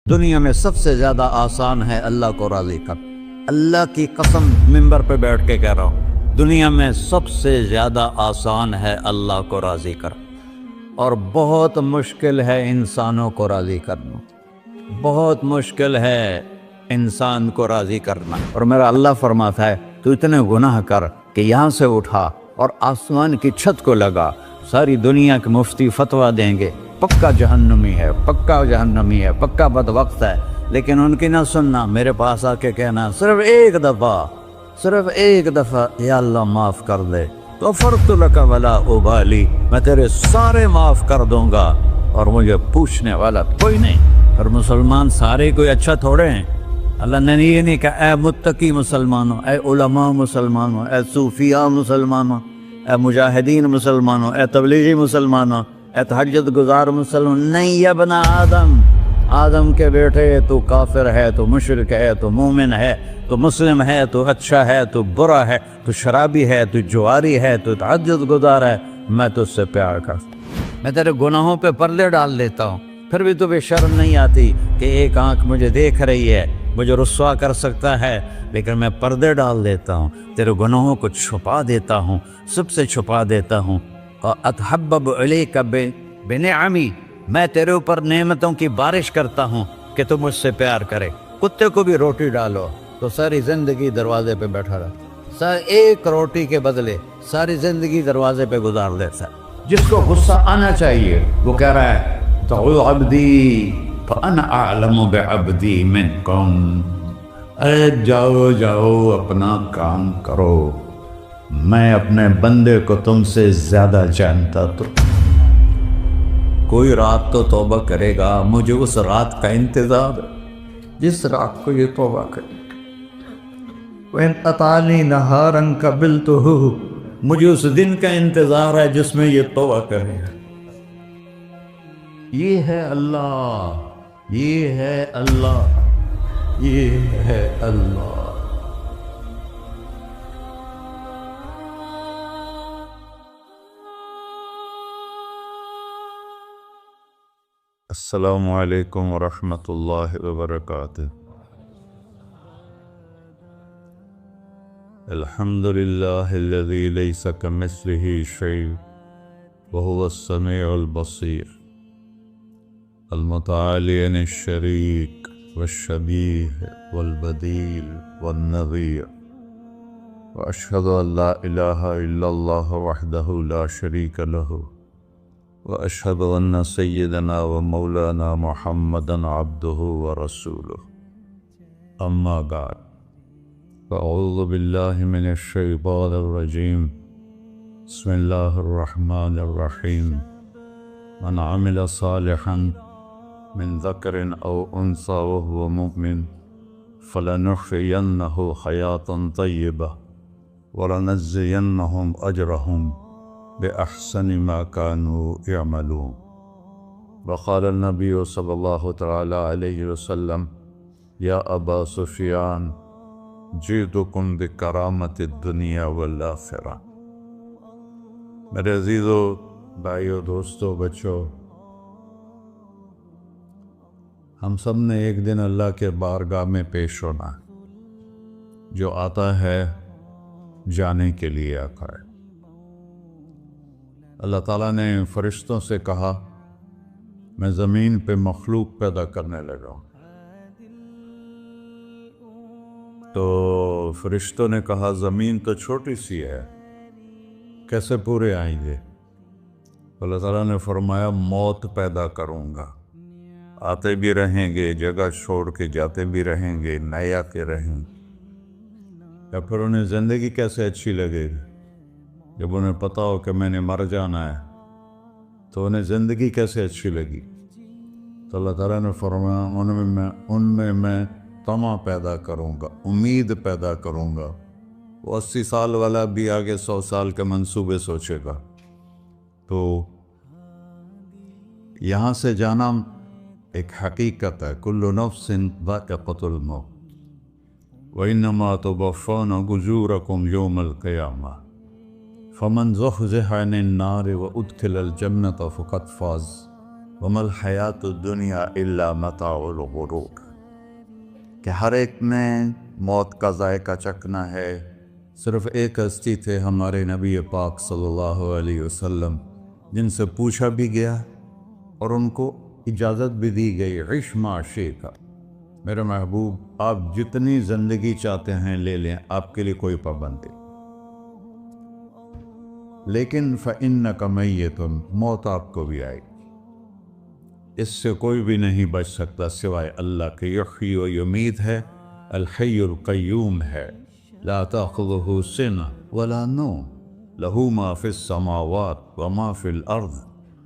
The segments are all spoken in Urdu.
دنیا میں سب سے زیادہ آسان ہے اللہ کو راضی کر. اللہ کی قسم منبر پہ بیٹھ کے کہہ رہا ہوں، دنیا میں سب سے زیادہ آسان ہے اللہ کو راضی کر، اور بہت مشکل ہے انسانوں کو راضی کرنا. بہت مشکل ہے انسان کو راضی کرنا. اور میرا اللہ فرماتا ہے تو اتنے گناہ کر کہ یہاں سے اٹھا اور آسمان کی چھت کو لگا، ساری دنیا کے مفتی فتویٰ دیں گے پکا جہنمی ہے، پکا جہنمی ہے، پکا بدبخت ہے، لیکن ان کی نہ سننا. میرے پاس آ کے کہنا صرف ایک دفعہ یا اللہ معاف کر دے، غفرت لک ولا ابالی، میں تیرے سارے معاف کر دوں گا اور مجھے پوچھنے والا کوئی نہیں. اور مسلمان سارے کوئی اچھا تھوڑے ہیں. اللہ نے یہ نہیں کہا اے متقی مسلمانوں، اے علماء مسلمانوں، اے صوفیاء مسلمانوں، اے مجاہدین مسلمانوں، اے تبلیغی مسلمانوں، اے تہجد گزار مسلمان. نہیں یا ابن آدم کے بیٹے، تو کافر ہے، تو مشرک ہے، تو مومن ہے، تو مسلم ہے، تو اچھا ہے، تو برا ہے، تو شرابی ہے، تو جواری ہے، تو تہجد گزار ہے، میں تجھ سے پیار کرتا ہوں. میں تیرے گناہوں پہ پردے ڈال دیتا ہوں، پھر بھی تمہیں شرم نہیں آتی کہ ایک آنکھ مجھے دیکھ رہی ہے، مجھے رسوا کر سکتا ہے، لیکن میں پردے ڈال دیتا ہوں، تیرے گناہوں کو چھپا دیتا ہوں، سب سے چھپا دیتا ہوں. اور اتحبب علیک بنعمی، میں تیرے اوپر نعمتوں کی بارش کرتا ہوں کہ تم مجھ سے پیار کرے. کتے کو بھی روٹی ڈالو تو ساری زندگی دروازے پہ بیٹھا رہتا، ایک روٹی کے بدلے ساری زندگی دروازے پہ گزار دیتا ہے. جس کو غصہ آنا چاہیے وہ کہہ رہا ہے تو عبدی فانا اعلم بعبدی منکم، اے جاؤ اپنا کام کرو، میں اپنے بندے کو تم سے زیادہ جانتا. تو کوئی رات تو توبہ کرے گا، مجھے اس رات کا انتظار ہے جس رات کو یہ توبہ کرے. وَإِنْ أَطَعَنِي نَهَارًا قَبِلْتُهُ، مجھے اس دن کا انتظار ہے جس میں یہ توبہ کرے گا. یہ ہے اللہ، یہ ہے اللہ، یہ ہے اللہ. السلام علیکم ورحمۃ اللہ وبرکاتہ. الحمد للہ الذی لیس کمثلہ شیء وہو السمیع البصیر، المتعالی عن الشریک والشبیہ والبدیل والنظیر، واشہد ان لا الہ الا اللہ وحدہ لا شریک لہ، واشہد ان سیدنا و مولانا محمدا عبدہ ورسولہ. اما بعد، فاعوذ باللہ من الشیطان الرجیم، بسم اللہ الرحمن الرحیم. من عمل صالحا من ذکر او انثی وهو مؤمن فلنحیینہ حیاۃ طیبہ ولنجزینہم اجرہم بأحسن ما كانوا يعملون. وقال النبی صلی اللہ تعالی علیہ وسلم یا ابا سفیان جئتکم بکرامت الدنیا والآخرہ. میرے عزیزو، بھائیو، دوستو، بچوں، ہم سب نے ایک دن اللہ کے بارگاہ میں پیش ہونا، جو آتا ہے جانے کے لیے آتا ہے. اللہ تعالیٰ نے فرشتوں سے کہا میں زمین پہ مخلوق پیدا کرنے لگا ہوں. تو فرشتوں نے کہا زمین تو چھوٹی سی ہے، کیسے پورے آئیں گے؟ اللہ تعالیٰ نے فرمایا موت پیدا کروں گا، آتے بھی رہیں گے، جگہ چھوڑ کے جاتے بھی رہیں گے، نئے آتے رہیں گے. یا پھر انہیں زندگی کیسے اچھی لگے گی جب انہیں پتا ہو کہ میں نے مر جانا ہے؟ تو انہیں زندگی کیسے اچھی لگی؟ تو اللہ تعالیٰ نے فرمایا ان میں میں طمع پیدا کروں گا، امید پیدا کروں گا. وہ 80 سال والا بھی آگے 100 سال کے منصوبے سوچے گا. تو یہاں سے جانا ایک حقیقت ہے. کل نفس ذائقۃ الموت وانما توفون اجورکم یوم القیامہ فمن زحزح عن النار وادخل الجنة فقد فاز وما الحیات الدنیا الا متاع الغرور، کہ ہر ایک نے موت کا ذائقہ چکھنا ہے۔ صرف ایک ہستی تھے ہمارے نبی پاک صلی اللہ علیہ وسلم، جن سے پوچھا بھی گیا اور ان کو اجازت بھی دی گئی، عش ما شئت، میرے محبوب آپ جتنی زندگی چاہتے ہیں لے لیں، آپ کے لیے کوئی پابندی، لیکن فإنک میت، موت آپ کو بھی آئے گی، اس سے کوئی بھی نہیں بچ سکتا سوائے اللہ کے۔ یحیی و یمیت ہے، الحی القیوم ہے، لا تأخذہ سنہ ولا نوم، لہ ما فی السماوات وما فی الارض،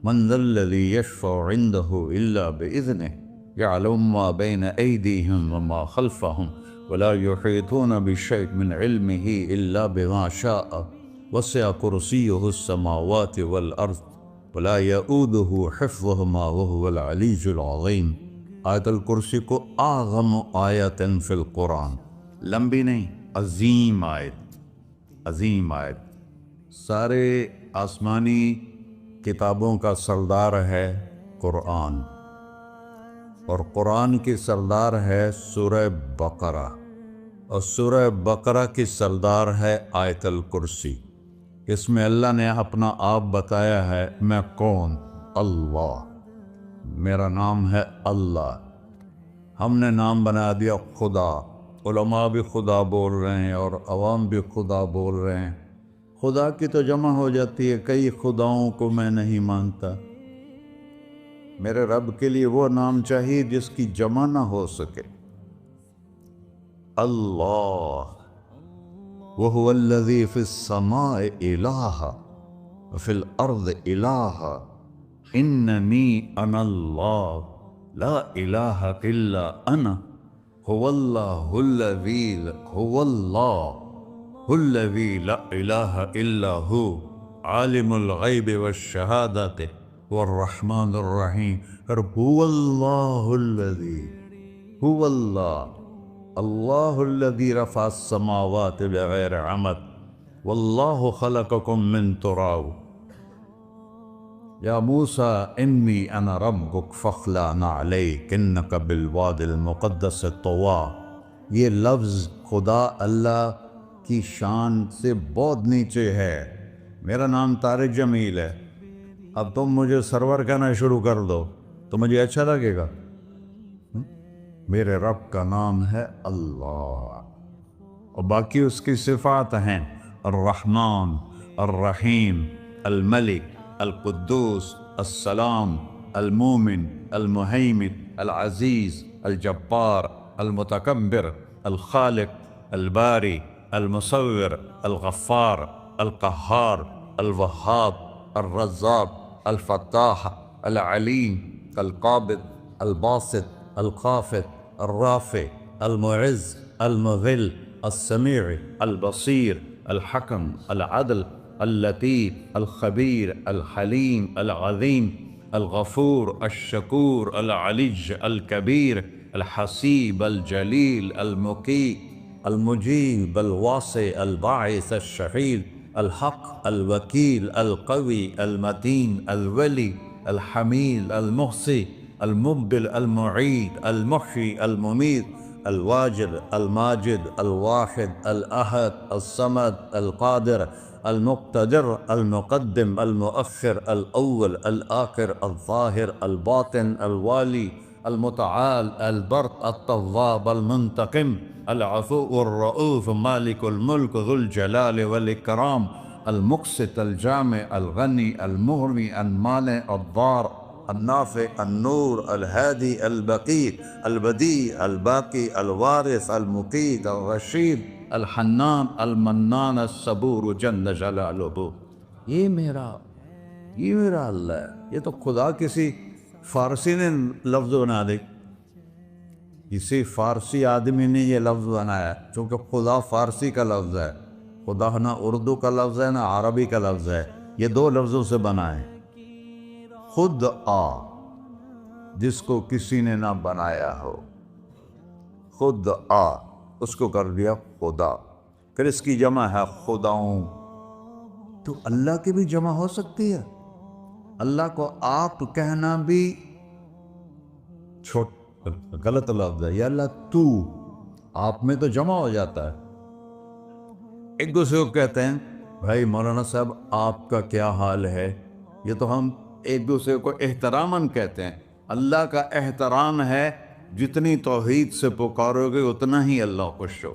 من ذا الذی یشفع عنده الا بإذنہ، يعلم ما بين أيديهم وما خلفهم ولا يحيطون بشيء من علمه إلا بما شاء، وسع كرسيه السماوات والأرض ولا يؤوده حفظهما وهو العلي العظيم۔ آیت الکرسی کو اعظم آیت فی القرآن، لمبی نہیں، عظیم آیت، عظیم آیت، سارے آسمانی کتابوں کا سردار ہے قرآن، اور قرآن کی سردار ہے سورہ بقرہ، اور سورہ بقرہ کی سردار ہے آیت الکرسی۔ اس میں اللہ نے اپنا آپ بتایا ہے، میں کون؟ اللہ، میرا نام ہے اللہ۔ ہم نے نام بنا دیا خدا، علماء بھی خدا بول رہے ہیں اور عوام بھی خدا بول رہے ہیں۔ خدا کی تو جمع ہو جاتی ہے، کئی خداؤں کو میں نہیں مانتا، میرے رب کے لیے وہ نام چاہیے جس کی جمع نہ ہو سکے۔ اللہ، وہو الذی فی السماء الہ وفی الارض الہ، اننی انا اللہ لا الہ الا انا، هو اللہ الذی لا الہ الا ہو، عالم الغیب والشہادۃ والرحمن الرحیم۔ هو اللہ الذی، هو اللہ، اللہ الذی رفع السماوات بغیر عمد، واللہ خلقکم من تراب، یا موسیٰ انی انا ربک فاخلع نعلیک انک بالوادی المقدس طویٰ۔ یہ لفظ خدا اللہ کی شان سے بہت نیچے ہے۔ میرا نام طارق جمیل ہے، اب تم مجھے سرور کہنا شروع کر دو تو مجھے اچھا لگے گا؟ میرے رب کا نام ہے اللہ، اور باقی اس کی صفات ہیں الرحمن، الرحیم، الملک، القدوس، السلام، المومن، المہیمن، العزیز، الجبار، المتکبر، الخالق، الباری، المصور، الغفار، القہار، الوہاب، الرزاق، الفتاح، العلیم، القابض، الباسط، الخافض، الرافع، المعز، المذل، السمیع، البصیر، الحکم، العدل، اللطیف، الخبیر، الحلیم، العظیم، الغفور، الشکور، العلی، الکبیر، الحسیب، الجلیل، المقیت، المجیب، الواسع، الباعث، الشہید، الحق، الوکیل، القوی، المتین، الولی، الحمید، المحصی، المبدل، المعید، المحیی، الممید، الواجد، الماجد، الواحد، الأحد، الصمد، القادر، المقتدر، المقدم، المؤخر، الأول، الآخر، الظاهر، الباطن، الوالي، المتعال، البر، التواب، المنتقم، العفو، الرؤوف، مالك الملك، ذو الجلال والإكرام، المقسط، الجامع، الغني، المغني، المانع، الضار، النافع، النور، الهادي، البقي، البديع، الباقي، الوارث، المقيت، الرشيد، الحنان، المنان، الصبور جل جلالہ۔ یہ میرا اللہ ہے۔ یہ تو خدا کسی فارسی نے لفظ بنا دے، کسی فارسی آدمی نے یہ لفظ بنایا، چونکہ خدا فارسی کا لفظ ہے، خدا نہ اردو کا لفظ ہے نہ عربی کا لفظ ہے، یہ دو لفظوں سے بنا ہے۔ خود آ، جس کو کسی نے نہ بنایا ہو، خود آ، اس کو کر دیا خدا، پھر اس کی جمع ہے خداؤں۔ تو اللہ کی بھی جمع ہو سکتی ہے؟ اللہ کو آپ کہنا بھی غلط لفظ ہے. یا اللہ تو، آپ میں تو جمع ہو جاتا ہے. ایک دوسرے کو کہتے ہیں بھائی مولانا صاحب آپ کا کیا حال ہے. یہ تو ہم ایک دوسرے کو احتراماً کہتے ہیں. اللہ کا احترام ہے جتنی توحید سے پکارو گے اتنا ہی اللہ خوش ہو.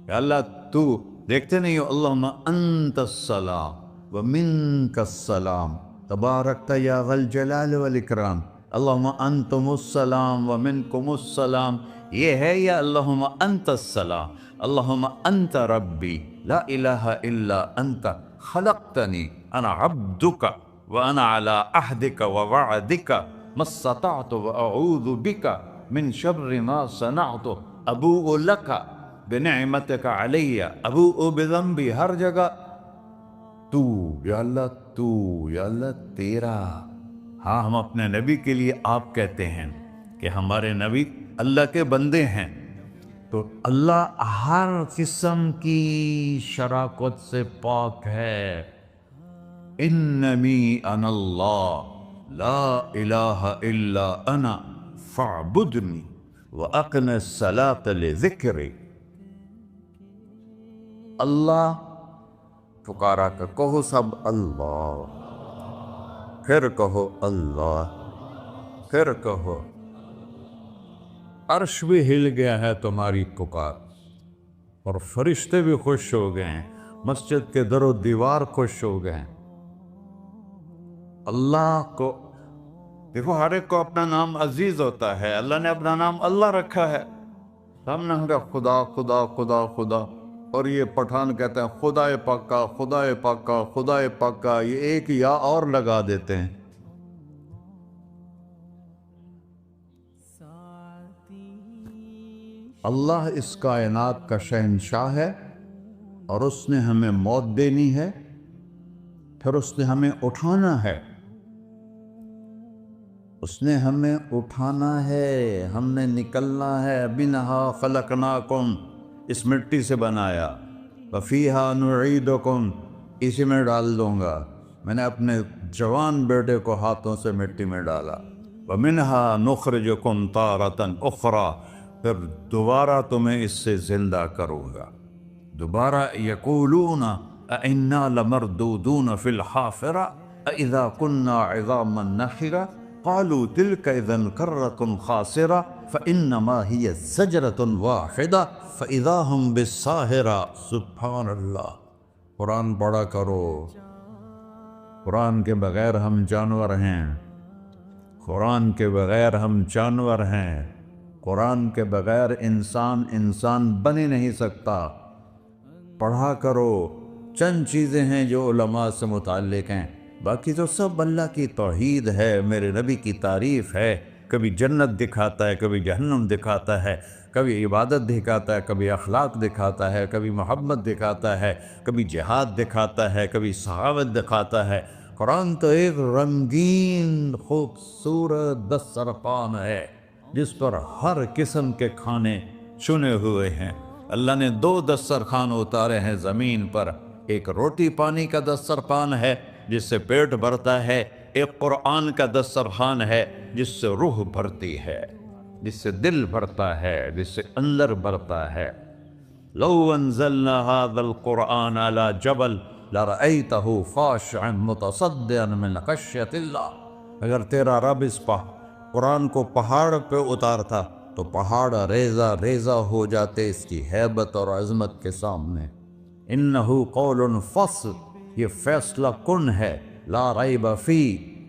یا اللہ تو، دیکھتے نہیں ہو اللہم انت السلام ومنک السلام تبارکت یا ذا الجلال والاکرام. اللہم انتم السلام ومنکم السلام یہ ہے. یا اللہم انت السلام اللہم انت ربی لا الہ الا انت خلقتنی انا عبدک وانا علی عہدک ووعدک ما استطعت واعوذ بک من شر ما صنعت ابوء لک بنعمتک علی ابوء بذنبی. ہر جگہ تو، یا اللہ تو، یا اللہ تیرا. ہاں ہم اپنے نبی کے لیے آپ کہتے ہیں کہ ہمارے نبی اللہ کے بندے ہیں. تو اللہ ہر قسم کی شراکت سے پاک ہے. اننی انا اللہ لا الہ الا انا فاعبدنی واقم الصلاۃ لذکری. اللہ پکارا کر کہو سب اللہ، پھر کہو اللہ، پھر کہو. عرش بھی ہل گیا ہے تمہاری پکار، اور فرشتے بھی خوش ہو گئے ہیں، مسجد کے در و دیوار خوش ہو گئے ہیں. اللہ کو دیکھو، ہر ایک کو اپنا نام عزیز ہوتا ہے. اللہ نے اپنا نام اللہ رکھا ہے. ہم نے کہا خدا خدا خدا خدا، اور یہ پٹھان کہتے ہیں خدا پاکا خدا پاکا خدا پاکا. یہ ایک یا اور لگا دیتے ہیں. اللہ اس کائنات کا شہنشاہ ہے، اور اس نے ہمیں موت دینی ہے، پھر اس نے ہمیں اٹھانا ہے. اس نے ہمیں اٹھانا ہے، ہم نے نکلنا ہے. منہا خلقناکم، اس مٹی سے بنایا. وفیہا نعیدکم، اسی میں ڈال دوں گا. میں نے اپنے جوان بیٹے کو ہاتھوں سے مٹی میں ڈالا. ومنہا نخرجکم تارۃ اخری، پھر دوبارہ تمہیں اس سے زندہ کروں گا. دوبارہ یقولون اَإِنَّا لَمَرْدُودُونَ فِي الْحَافِرَةِ أَإِذَا كُنَّا عِظَامًا نَخِرَةً قَالُوا تِلْكَ إِذًا كَرَّةٌ خَاسِرَةٌ فَإِنَّمَا هِيَ زَجْرَةٌ وَاحِدَةٌ فَإِذَا هُمْ بِالسَّاهِرَةِ. سبحان اللہ. قرآن پڑھا کرو. قرآن کے بغیر ہم جانور ہیں. قرآن کے بغیر ہم جانور ہیں. قرآن کے بغیر انسان بن ہی نہیں سکتا. پڑھا کرو. چند چیزیں ہیں جو علماء سے متعلق ہیں، باقی تو سب اللہ کی توحید ہے، میرے نبی کی تعریف ہے. کبھی جنت دکھاتا ہے، کبھی جہنم دکھاتا ہے، کبھی عبادت دکھاتا ہے، کبھی اخلاق دکھاتا ہے، کبھی محبت دکھاتا ہے، کبھی جہاد دکھاتا ہے، کبھی صحابت دکھاتا ہے. قرآن تو ایک رنگین خوبصورت دسترخوان ہے جس پر ہر قسم کے کھانے چنے ہوئے ہیں. اللہ نے 2 دسترخوان اتارے ہیں زمین پر. ایک روٹی پانی کا دسترخوان ہے جس سے پیٹ بھرتا ہے، ایک قرآن کا دسترخوان ہے جس سے روح بھرتی ہے، جس سے دل بھرتا ہے، جس سے اندر بھرتا ہے. لو انزلنا هذا القرآن على جبل لرأيته خاشعا متصدعا من خشية الله. اگر تیرا رب اس قرآن کو پہاڑ پہ اتارتا تو پہاڑ ریزہ ریزہ ہو جاتے اس کی ہیبت اور عظمت کے سامنے. انہو قول فصل، یہ فیصلہ کن ہے. لا ریب فی،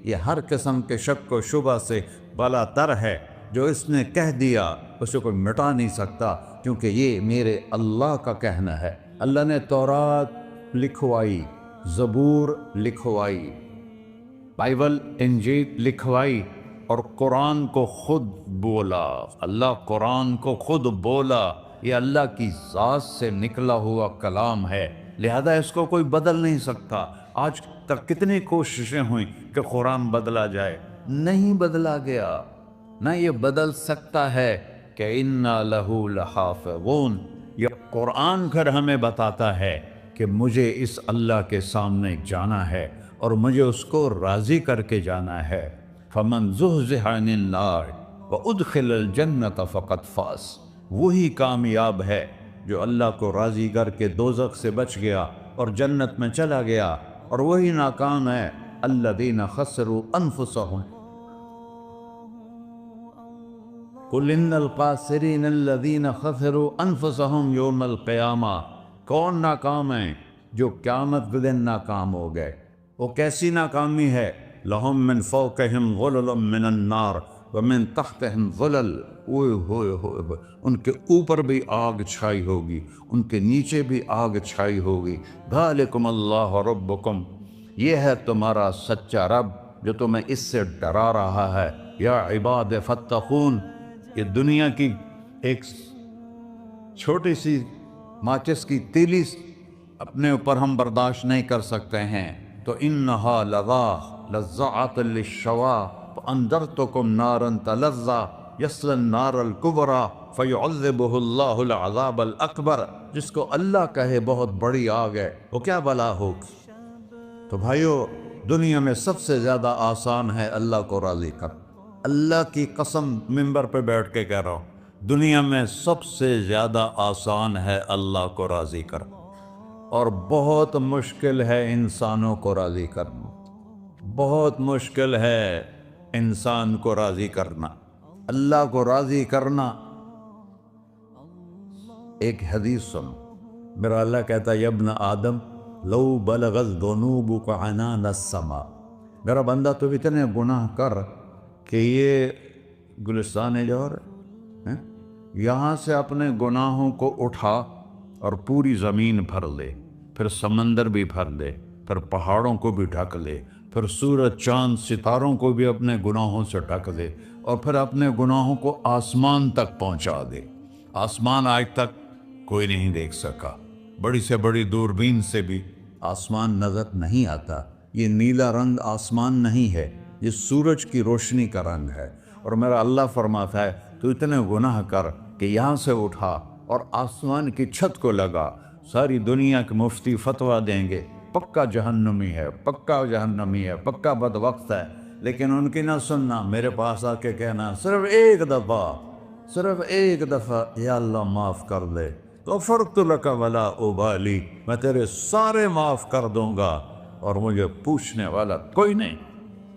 یہ ہر قسم کے شک و شبہ سے بلا تر ہے. جو اس نے کہہ دیا اسے کوئی مٹا نہیں سکتا، کیونکہ یہ میرے اللہ کا کہنا ہے. اللہ نے تورات لکھوائی، زبور لکھوائی، بائبل انجیل لکھوائی، اور قرآن کو خود بولا. اللہ قرآن کو خود بولا. یہ اللہ کی ذات سے نکلا ہوا کلام ہے، لہذا اس کو کوئی بدل نہیں سکتا. آج تک کتنی کوششیں ہوئیں کہ قرآن بدلا جائے، نہیں بدلا گیا. نہ یہ بدل سکتا ہے کہ اِنَّا لَهُ لَحَافِظُونَ. یہ قرآن گھر ہمیں بتاتا ہے کہ مجھے اس اللہ کے سامنے جانا ہے اور مجھے اس کو راضی کر کے جانا ہے۔ فمن زحزح عن النار وادخل الجنۃ فقد فاز، وہی کامیاب ہے جو اللہ کو راضی کر کے دوزخ سے بچ گیا اور جنت میں چلا گیا، اور وہی ناکام ہے الذین خسروا انفسهم قل ان الخاسرین الذین خسروا انفسهم یوم القیامہ۔ کون ناکام ہیں؟ جو قیامت کے دن ناکام ہو گئے۔ وہ کیسی ناکامی ہے؟ لہم من فوقہم غلل من النار ومن تحتہم ظلل، اوئے ہوئے ہوئے، ان کے اوپر بھی آگ چھائی ہوگی، ان کے نیچے بھی آگ چھائی ہوگی۔ ذالکم اللہ ربکم، یہ ہے تمہارا سچا رب جو تمہیں اس سے ڈرا رہا ہے۔ یا عباد فاتقون، یہ دنیا کی ایک چھوٹی سی ماچس کی تیلی اپنے اوپر ہم برداشت نہیں کر سکتے ہیں، تو انہا لظا لزعۃ للشوا فانذرتکم نارا تلظی یصلی النار الکبریٰ فیعذبہ اللہ العذاب الاکبر، جس کو اللہ کہے بہت بڑی آگ ہے، وہ کیا بلا ہوگی۔ تو بھائیو، دنیا میں سب سے زیادہ آسان ہے اللہ کو راضی کر۔ اللہ کی قسم ممبر پہ بیٹھ کے کہہ رہا ہوں، دنیا میں سب سے زیادہ آسان ہے اللہ کو راضی کر، اور بہت مشکل ہے انسانوں کو راضی کرنا، بہت مشکل ہے انسان کو راضی کرنا۔ اللہ کو راضی کرنا، ایک حدیث سن، میرا اللہ کہتا ہے یا ابن آدم لو بلغت ذنوبک عنان السماء، میرا بندہ تو اتنے گناہ کر کہ یہ گلستان جوہر ہے، یہاں سے اپنے گناہوں کو اٹھا اور پوری زمین بھر لے، پھر سمندر بھی بھر لے، پھر پہاڑوں کو بھی ڈھک لے، پھر سورج چاند ستاروں کو بھی اپنے گناہوں سے ڈھک دے، اور پھر اپنے گناہوں کو آسمان تک پہنچا دے۔ آسمان آج تک کوئی نہیں دیکھ سکا، بڑی سے بڑی دوربین سے بھی آسمان نظر نہیں آتا۔ یہ نیلا رنگ آسمان نہیں ہے، یہ سورج کی روشنی کا رنگ ہے۔ اور میرا اللہ فرماتا ہے تو اتنے گناہ کر کہ یہاں سے اٹھا اور آسمان کی چھت کو لگا، ساری دنیا کے مفتی فتویٰ دیں گے پکا جہنمی ہے، پکا جہنمی ہے، پکا بدبخت ہے، لیکن ان کی نہ سننا، میرے پاس آ کے کہنا صرف ایک دفعہ یا اللہ معاف کر دے، غفرت لک ولا ابالی، میں تیرے سارے معاف کر دوں گا اور مجھے پوچھنے والا کوئی نہیں۔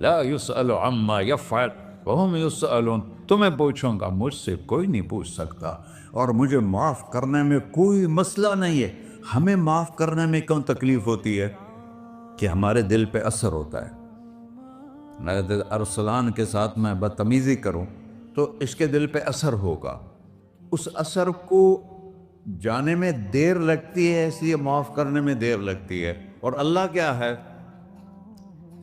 لا یسأل عما یفعل وہم یسألون، تمہیں پوچھوں گا، مجھ سے کوئی نہیں پوچھ سکتا، اور مجھے معاف کرنے میں کوئی مسئلہ نہیں ہے۔ ہمیں معاف کرنے میں کیوں تکلیف ہوتی ہے؟ کہ ہمارے دل پہ اثر ہوتا ہے۔ اگر ارسلان کے ساتھ میں بدتمیزی کروں تو اس کے دل پہ اثر ہوگا، اس اثر کو جانے میں دیر لگتی ہے، اس لیے معاف کرنے میں دیر لگتی ہے۔ اور اللہ کیا ہے؟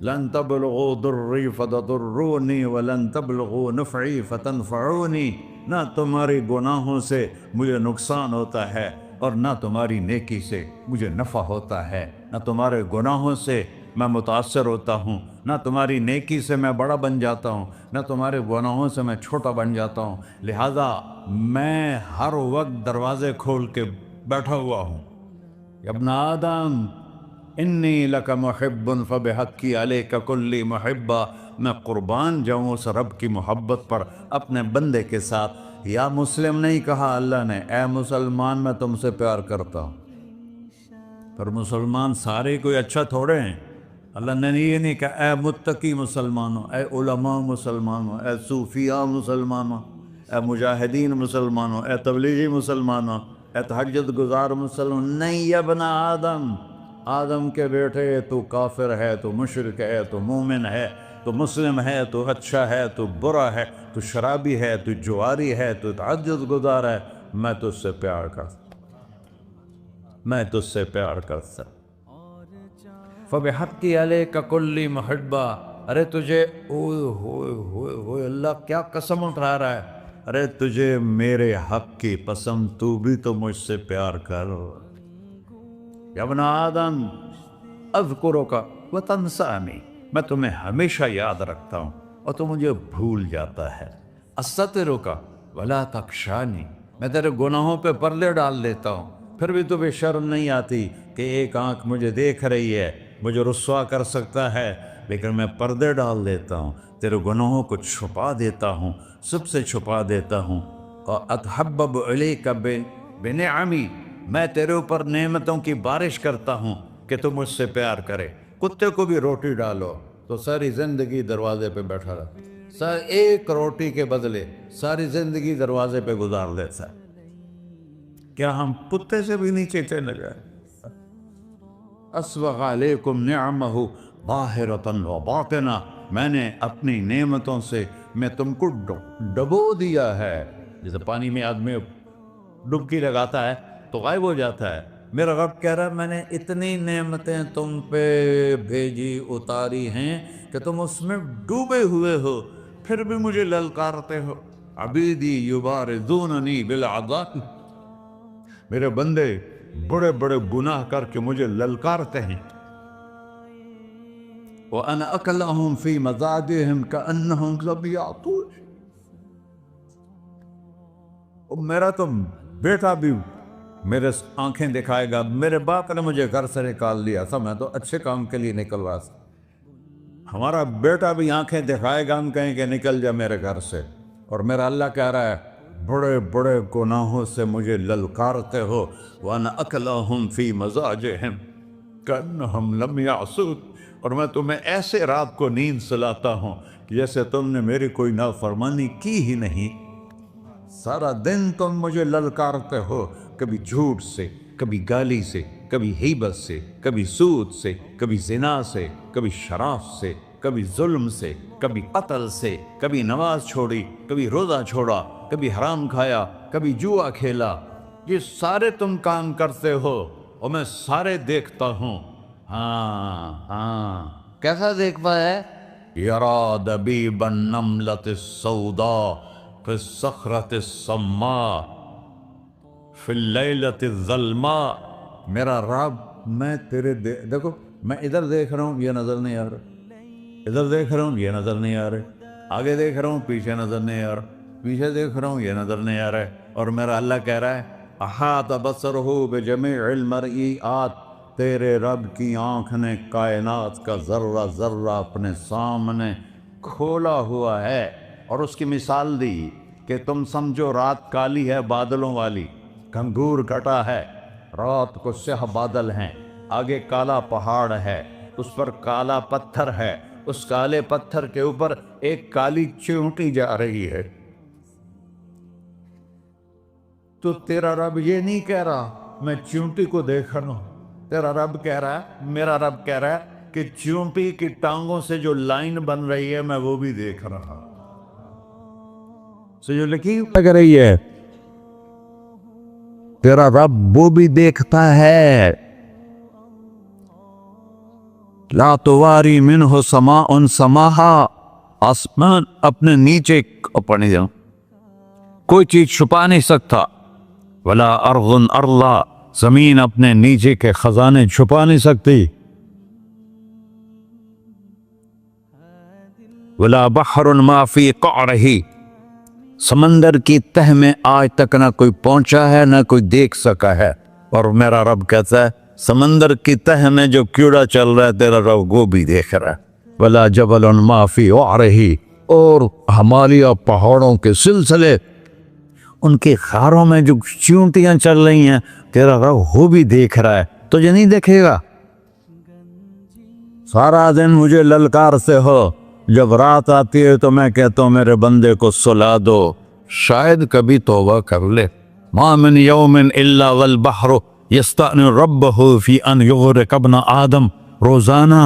لن تبلغوا ضری فتضرونی ولن تبلغوا نفعی فتنفعونی، نہ تمہاری گناہوں سے مجھے نقصان ہوتا ہے اور نہ تمہاری نیکی سے مجھے نفع ہوتا ہے۔ نہ تمہارے گناہوں سے میں متاثر ہوتا ہوں، نہ تمہاری نیکی سے میں بڑا بن جاتا ہوں، نہ تمہارے گناہوں سے میں چھوٹا بن جاتا ہوں، لہذا میں ہر وقت دروازے کھول کے بیٹھا ہوا ہوں۔ یا ابن آدم انی لک محب فبحقی علیک کلی محبہ، میں قربان جاؤں اس رب کی محبت پر اپنے بندے کے ساتھ۔ یا مسلم نہیں کہا اللہ نے، اے مسلمان میں تم سے پیار کرتا ہوں۔ پر مسلمان سارے کوئی اچھا تھوڑے ہیں، اللہ نے یہ نہیں کہا اے متقی مسلمانوں، اے علماء مسلمانوں، اے صوفیاء مسلمانوں، اے مجاہدین مسلمانوں، اے تبلیغی مسلمانوں، اے تہجد گزار مسلمان، نہیں یا ابن آدم، آدم کے بیٹے، تو کافر ہے، تو مشرک ہے، تو مومن ہے، تو مسلم ہے، تو اچھا ہے، تو برا ہے، تو شرابی ہے، تو جواری ہے، تو تہجد گزار ہے، میں تجھ سے پیار کرتا، میں تجھ سے پیار کرتا۔ فبحقی علیک کلی محبہ، ارے تجھے اوئے ہوئے ہوئے ہوئے، اللہ کیا قسم اٹھا رہا ہے، ارے تجھے میرے حق کی قسم، تو بھی تو مجھ سے پیار کر۔ یا ابن آدم اذکرک وتنسانی، میں تمہیں ہمیشہ یاد رکھتا ہوں اور تو مجھے بھول جاتا ہے۔ استترک ولا تخشانی، میں تیرے گناہوں پہ پردے ڈال دیتا ہوں، پھر بھی تمہیں شرم نہیں آتی کہ ایک آنکھ مجھے دیکھ رہی ہے، مجھے رسوا کر سکتا ہے، لیکن میں پردے ڈال دیتا ہوں، تیرے گناہوں کو چھپا دیتا ہوں، سب سے چھپا دیتا ہوں۔ اور اتحبب علیک بنعمی، میں تیرے اوپر نعمتوں کی بارش کرتا ہوں کہ تم مجھ سے پیار کرے۔ کتے کو بھی روٹی ڈالو تو ساری زندگی دروازے پہ بیٹھا رہا، ایک روٹی کے بدلے ساری زندگی دروازے پہ گزار دیتا ہے۔ کیا ہم کتے سے بھی نیچے چلے گئے؟ اسبغ علیکم نعمہ ظاہرۃ و باطنہ، میں نے اپنی نعمتوں سے میں تم کو ڈبو دیا ہے۔ جیسے پانی میں آدمی ڈبکی لگاتا ہے تو غائب ہو جاتا ہے، میرا رب کہہ رہا ہے میں نے اتنی نعمتیں تم پہ بھیجی اتاری ہیں کہ تم اس میں ڈوبے ہوئے ہو، پھر بھی مجھے للکارتے ہو۔ عبیدی یبارزوننی بالعذاب، میرے بندے بڑے بڑے گناہ کر کے مجھے للکارتے ہیں۔ وَأَنَا أَكْلَهُمْ فِي مَزَاجِهِمْ كَأَنَّهُمْ لَمْ يَعْطُونِ، میرا تو بیٹا بھی میرے آنکھیں دکھائے گا، میرے باپ نے مجھے گھر سے نکال دیا تھا، میں تو اچھے کام کے لیے نکلوا تھا، ہمارا بیٹا بھی آنکھیں دکھائے گا، ہم کہیں کہ نکل جا میرے گھر سے۔ اور میرا اللہ کہہ رہا ہے بڑے بڑے گناہوں سے مجھے للکارتے ہو۔ وَأَنَا أَكْلَهُمْ فِي مَزَاجِهِمْ كَأَنَّهُمْ لَمْ يَعْصُونِ، اور میں تمہیں ایسے رات کو نیند سلاتا ہوں کہ جیسے تم نے میری کوئی نافرمانی کی ہی نہیں۔ سارا دن تم مجھے للکارتے ہو، کبھی جھوٹ سے، کبھی گالی سے، کبھی غیبت سے، کبھی سود سے، کبھی زنا سے، کبھی شراب سے، کبھی ظلم سے، کبھی قتل سے، کبھی نماز چھوڑی، کبھی روزہ چھوڑا، کبھی حرام کھایا، کبھی جوا کھیلا۔ یہ سارے تم کام کرتے ہو اور میں سارے دیکھتا ہوں۔ ہاں کیسا دیکھتا ہے؟ یرا دبیب النملۃ السوداء فی الصخرۃ الصماء فی اللیلۃ الظلماء، میرا رب میں تیرے دیکھو، میں ادھر دیکھ رہا ہوں یہ نظر نہیں آ رہا، ادھر دیکھ رہا ہوں یہ نظر نہیں آ رہا، آگے دیکھ رہا ہوں پیچھے نظر نہیں آ رہا، پیچھے دیکھ رہا ہوں یہ نظر نہیں آ رہا ہے، اور میرا اللہ کہہ رہا ہے احاط بصرہ بجمیع المرئیات، تیرے رب کی آنکھ نے کائنات کا ذرہ ذرہ اپنے سامنے کھولا ہوا ہے۔ اور اس کی مثال دی کہ تم سمجھو رات کالی ہے بادلوں والی، گھنگور گھٹا ہے، رات کو سیاہ بادل ہیں، آگے کالا پہاڑ ہے، اس پر کالا پتھر ہے، اس کالے پتھر کے اوپر ایک کالی چیونٹی جا رہی ہے۔ تو تیرا رب یہ نہیں کہہ رہا میں چیونٹی کو دیکھ رہا ہوں، تیرا رب کہہ رہا ہے، میرا رب کہہ رہا ہے کہ چیونٹی کی ٹانگوں سے جو لائن بن رہی ہے میں وہ بھی دیکھ رہا ہوں، جو لکیر لگ رہی ہے تیرا رب وہ بھی دیکھتا ہے۔ لا تواری منہ سماء سماہا، آسمان اپنے نیچے پڑھنے جاؤں کوئی چیز چھپا نہیں سکتا، ولا ارض ارضا، زمین اپنے نیچے کے خزانے چھپا نہیں سکتی، ولا بحر ما فی قعرہ، سمندر کی تہ میں آج تک نہ کوئی پہنچا ہے نہ کوئی دیکھ سکا ہے، اور میرا رب کہتا ہے سمندر کی تہ میں جو کیڑا چل رہا ہے تیرا رب وہ بھی دیکھ رہا ہے، ولا جبل ما فی وعرہ، اور ہمالیہ پہاڑوں کے سلسلے ان کے خاروں میں جو چیونٹیاں چل رہی ہیں تیرا رب وہ بھی دیکھ رہا ہے، تجھے نہیں دیکھے گا؟ سارا دن مجھے للکار سے ہو، جب رات آتی ہے تو میں کہتا ہوں میرے بندے کو سلا دو، شاید کبھی توبہ کر لے۔ ما من یوم الا والبحر یستأنی ربہ فی ان یغرق ابن آدم، روزانہ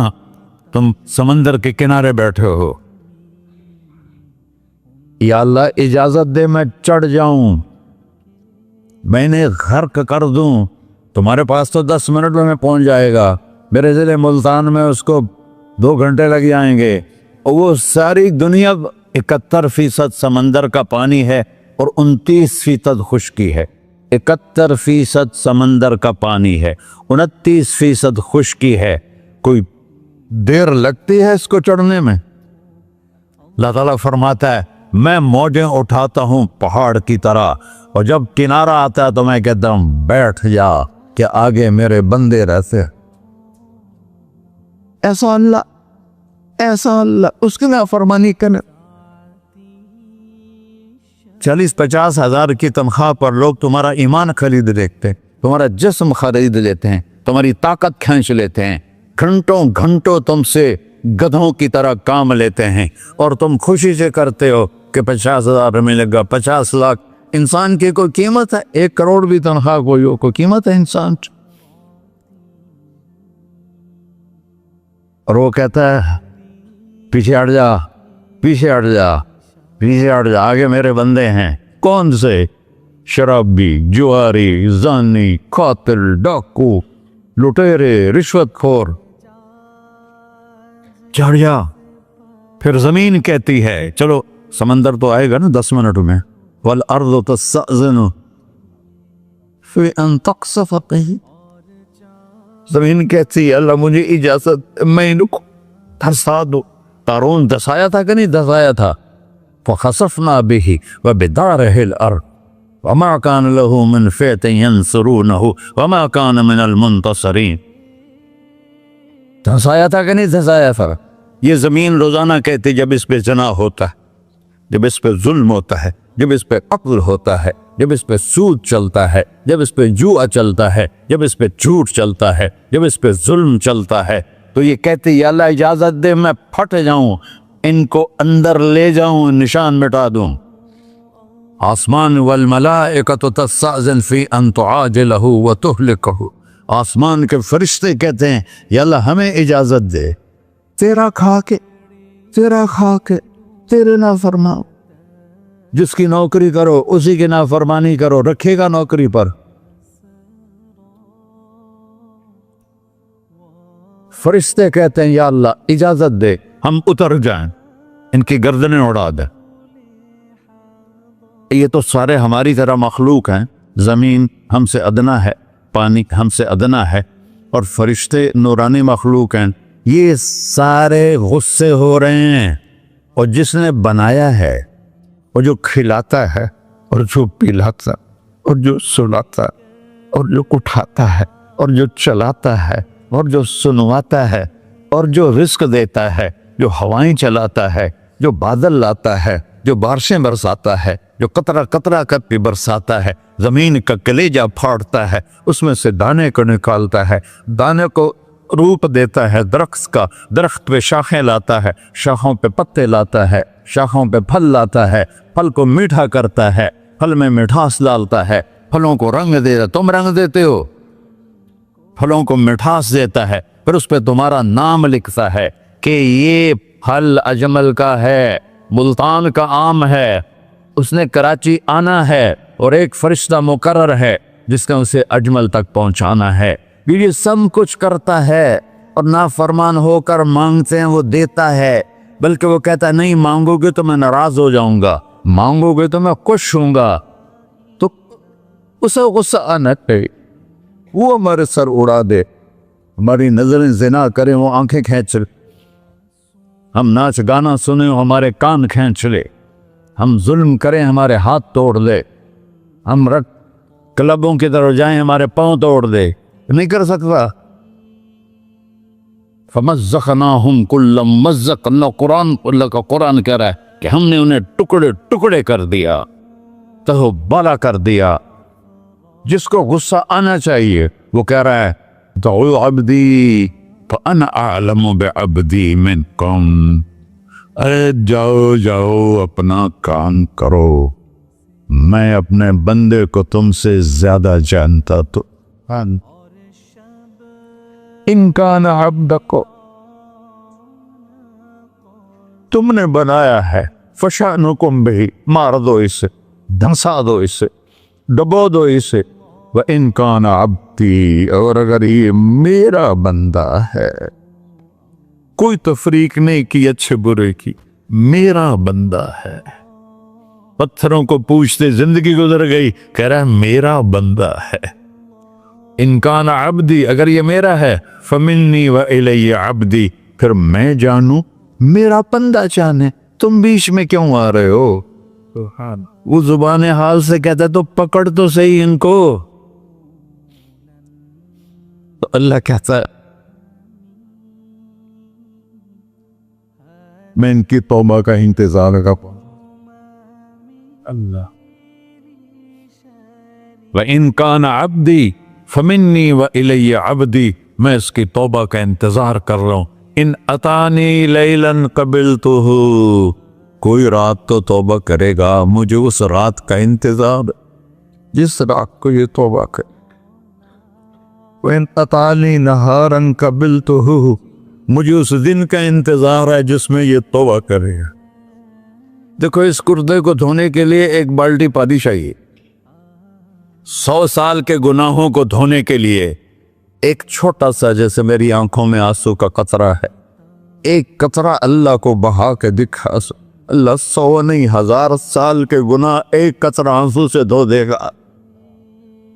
تم سمندر کے کنارے بیٹھے ہو، یا اللہ اجازت دے میں چڑھ جاؤں، میں انہیں غرق کر دوں، تمہارے پاس تو 10 منٹ میں پہنچ جائے گا، میرے ضلع ملتان میں اس کو 2 گھنٹے لگ جائیں گے، اور وہ ساری دنیا 71% سمندر کا پانی ہے اور 29% خشکی ہے، 71% سمندر کا پانی ہے، 29% خشکی ہے، کوئی دیر لگتی ہے اس کو چڑھنے میں؟ اللہ تعالیٰ فرماتا ہے میں موجیں اٹھاتا ہوں پہاڑ کی طرح، اور جب کنارہ آتا ہے تو میں کہتا ہوں بیٹھ جا کہ آگے میرے بندے رہتے۔ ایسا اللہ اس کی نافرمانی کرے. 40-50 ہزار کی تنخواہ پر لوگ تمہارا ایمان خرید لیتے ہیں, تمہارا جسم خرید لیتے ہیں, تمہاری طاقت کھینچ لیتے ہیں, گھنٹوں تم سے گدھوں کی طرح کام لیتے ہیں, اور تم خوشی سے کرتے ہو کہ 50,000 ملے گا, 50 لاکھ. انسان کی کوئی قیمت ہے؟ 1 کروڑ بھی تنخواہ کوئی قیمت ہے انسان؟ اور وہ کہتا ہے پیچھے ہٹ جا, آگے میرے بندے ہیں. کون سے؟ شرابی, جواری, زانی, قاتل, ڈاکو, لٹیرے, رشوت خور. چڑھ جا. پھر زمین کہتی ہے چلو سمندر تو آئے گا نا 10 منٹ میں. والارض تستأذن فی ان تقصف به. زمین کہتی ہے اللہ مجھے اجازت, میں ان کو دھسا دو. قارون دھسایا تھا کہ نہیں دھسایا تھا؟ فخسفنا به وبداره الارض وما كان له من فئة ينصرونه وما كان من المنتصرين. دھسایا تھا کہ نہیں دھسایا تھا؟ یہ زمین روزانہ کہتی جب اس پہ زنا ہوتا ہے, جب اس پہ ظلم ہوتا ہے, جب اس پہ قتل ہوتا ہے, جب اس پہ سود چلتا ہے, جب اس پہ جوا چلتا ہے, جب اس پہ جھوٹ چلتا ہے, جب اس پہ ظلم چلتا ہے, تو یہ کہتے یا اللہ اجازت دے میں پھٹ جاؤں, ان کو اندر لے جاؤں, نشان مٹا دوں. آسمان والملائکۃ تستأذن فی ان تعاجلہ وتہلکہ. آسمان کے فرشتے کہتے ہیں یا اللہ ہمیں اجازت دے, تیرا کھا کے تیرے نافرمان. جس کی نوکری کرو اسی کی نافرمانی کرو, رکھے گا نوکری پر. فرشتے کہتے ہیں یا اللہ اجازت دے ہم اتر جائیں, ان کی گردنیں اڑا دیں. یہ تو سارے ہماری طرح مخلوق ہیں. زمین ہم سے ادنا ہے, پانی ہم سے ادنا ہے, اور فرشتے نورانی مخلوق ہیں. یہ سارے غصے ہو رہے ہیں, اور جس نے بنایا ہے, اور جو کھلاتا ہے, اور جو پلاتا, اور جو سلاتا, اور جو اٹھاتا ہے, اور جو چلاتا ہے, اور جو سنواتا ہے, اور جو رزق دیتا ہے, جو ہوائیں چلاتا ہے, جو بادل لاتا ہے, جو بارشیں برساتا ہے, جو قطرہ قطرہ کر کے برساتا ہے, زمین کا کلیجہ پھاڑتا ہے, اس میں سے دانے کو نکالتا ہے, دانے کو روپ دیتا ہے درخت کا, درخت پہ شاخیں لاتا ہے, شاخوں پہ پتے لاتا ہے, شاخوں پہ پھل لاتا ہے, پھل کو میٹھا کرتا ہے, پھل میں مٹھاس ڈالتا ہے, پھلوں کو رنگ دیتا ہے. تم رنگ دیتے ہو, پھلوں کو مٹھاس دیتا ہے, پھر اس پہ تمہارا نام لکھتا ہے کہ یہ پھل اجمل کا ہے, ملتان کا آم ہے, اس نے کراچی آنا ہے, اور ایک فرشتہ مقرر ہے جس کا اسے اجمل تک پہنچانا ہے. یہ سب کچھ کرتا ہے, اور نافرمان ہو کر مانگتے ہیں وہ دیتا ہے, بلکہ وہ کہتا ہے نہیں مانگو گے تو میں ناراض ہو جاؤں گا, مانگو گے تو میں خوش ہوں گا. تو اسے غصہ آنا چاہیے, وہ ہمارے سر اڑا دے, ہماری نظریں زنا کریں وہ آنکھیں کھینچ لے, ہم ناچ گانا سنیں ہمارے کان کھینچ لے, ہم ظلم کریں ہمارے ہاتھ توڑ لے, ہم رٹ کلبوں کی طرف جائیں ہمارے پاؤں توڑ دے. نہیں کر سکتا. فَمَزَّقْنَاهُمْ كُلَّ مُمَزَّقٍ. اللہ کا قرآن کہہ رہا ہے کہ ہم نے انہیں ٹکڑے ٹکڑے کر دیا, تہو بالا کر دیا. جس کو غصہ آنا چاہیے وہ کہہ رہا ہے دعو عبدی فَأَنَا أَعْلَمُ بِعَبْدِي مِنْكُمْ. ارے جاؤ اپنا کام کرو, میں اپنے بندے کو تم سے زیادہ جانتا. تو ان کان عبدکو, تم نے بنایا ہے, فشانکم بہی, مار دو اسے, دھنسا دو اسے, ڈبو دو اسے. وَإِن كَانَ عَبْدِي, اور اگر یہ میرا بندہ ہے, کوئی تفریق نہیں کی اچھے برے کی, میرا بندہ ہے. پتھروں کو پوچھتے زندگی گزر گئی, کہہ رہا ہے میرا بندہ ہے. ان کان عبدی, اگر یہ میرا ہے, فمنی وإلی عبدی, پھر میں جانوں میرا بندہ جانے, تم بیچ میں کیوں آ رہے ہو؟ وہ زبان حال سے کہتا ہے تو پکڑ تو صحیح ان کو. تو اللہ کہتا ہے میں ان کی توبہ کا انتظار کر پاؤں. اللہ وَإِن كَانَ عَبْدِي فَمِنِّي وَإِلَيَّ عَبْدِي، میں اس کی توبہ کا انتظار کر رہا ہوں. ان اتانی لیلاً قبلتہ، کوئی رات تو توبہ کرے گا، مجھے اس رات کا انتظار جس رات کو یہ توبہ کرے. وَإِنْ أَطَعَنِي نَهَارًا قَبِلْتُهُ، مجھے اس دن کا انتظار ہے جس میں یہ توبہ کرے گا. دیکھو اس کردے کو دھونے کے لیے ایک بالٹی پانی چاہیے. 100 سال کے گناہوں کو دھونے کے لیے ایک چھوٹا سا، جیسے میری آنکھوں میں آنسو کا قطرہ ہے، ایک قطرہ اللہ کو بہا کے دکھا، اللہ 100 نہیں 1000 سال کے گناہ ایک قطرہ آنسو سے دھو دے گا.